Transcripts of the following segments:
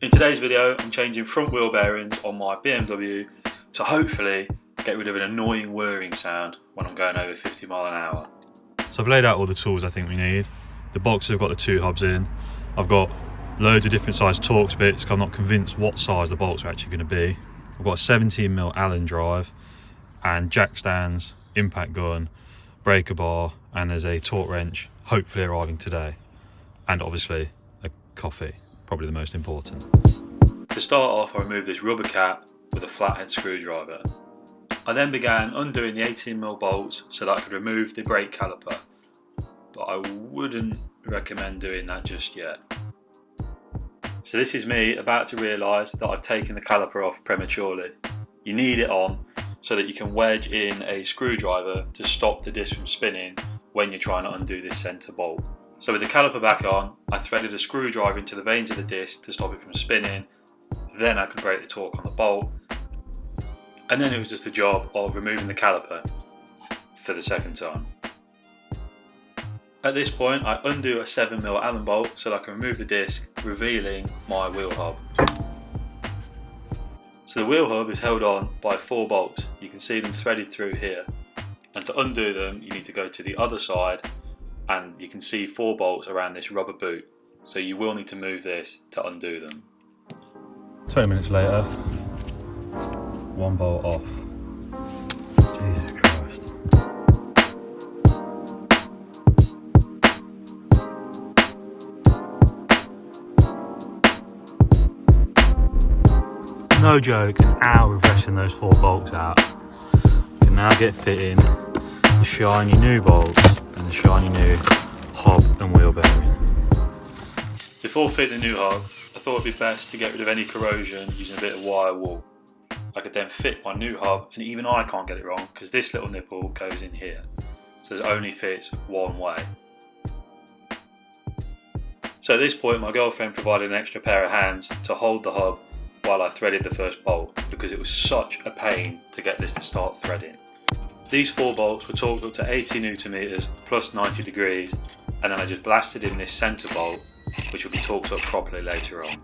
In today's video, I'm changing front wheel bearings on my BMW to hopefully get rid of an annoying whirring sound when I'm going over 50 miles an hour. So I've laid out all the tools I think we need. The boxes have got the two hubs in. I've got loads of different size Torx bits because I'm not convinced what size the bolts are actually going to be. I've got a 17mm Allen drive and jack stands, impact gun, breaker bar, and there's a torque wrench hopefully arriving today. And obviously a coffee, probably the most important. To start off, I removed this rubber cap with a flathead screwdriver. I then began undoing the 18mm bolts so that I could remove the brake caliper, but I wouldn't recommend doing that just yet. So this is me about to realise that I've taken the caliper off prematurely. You need it on so that you can wedge in a screwdriver to stop the disc from spinning when you're trying to undo this centre bolt. So with the caliper back on, I threaded a screwdriver into the vanes of the disc to stop it from spinning. Then I could break the torque on the bolt. And then it was just a job of removing the caliper for the second time. At this point, I undo a 7mm Allen bolt so that I can remove the disc, revealing my wheel hub. So the wheel hub is held on by 4 bolts. You can see them threaded through here. And to undo them, you need to go to the other side, and you can see 4 bolts around this rubber boot. So you will need to move this to undo them. 20 minutes later, 1 bolt off. Jesus Christ. No joke, an hour of wrestling those 4 bolts out. You can now get fitting the shiny new bolts and the shiny new hub and wheel bearing. Before fitting the new hub, I thought it'd be best to get rid of any corrosion using a bit of wire wool. I could then fit my new hub, and even I can't get it wrong because this little nipple goes in here, so it only fits one way. So at this point, my girlfriend provided an extra pair of hands to hold the hub while I threaded the first bolt, because it was such a pain to get this to start threading. These 4 bolts were torqued up to 80 Nm plus 90 degrees, and then I just blasted in this centre bolt, which will be torqued up properly later on.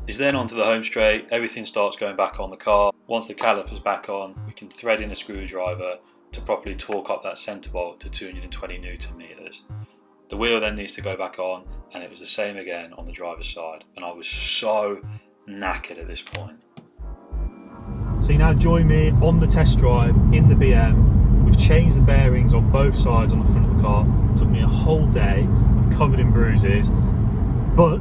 It's then onto the home straight. Everything starts going back on the car. Once the caliper's back on, we can thread in a screwdriver to properly torque up that centre bolt to 220 Nm. The wheel then needs to go back on, and it was the same again on the driver's side, and I was so knackered at this point. So you now join me on the test drive in the BM. We've changed the bearings on both sides on the front of the car. It took me a whole day. I'm covered in bruises, but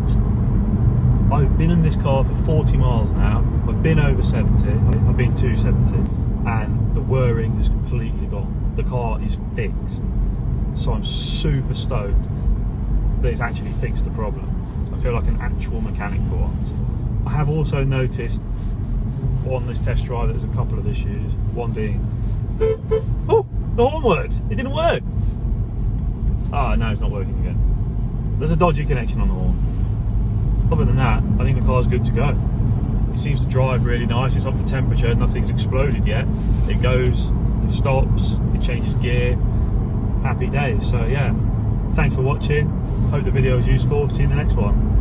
I've been in this car for 40 miles now. I've been over 70. I've been to 70, and the whirring has completely gone. The car is fixed, so I'm super stoked that it's actually fixed the problem. I feel like an actual mechanic for once. I have also noticed on this test drive there's a couple of issues. One being oh, the horn works. It didn't work. Ah, no, it's not working again. There's a dodgy connection on the horn. Other than that, I think the car's good to go. It seems to drive really nice. It's up to temperature. Nothing's exploded yet. It goes, it stops, it changes gear. Happy days. So yeah, thanks for watching. Hope the video was useful. See you in the next one.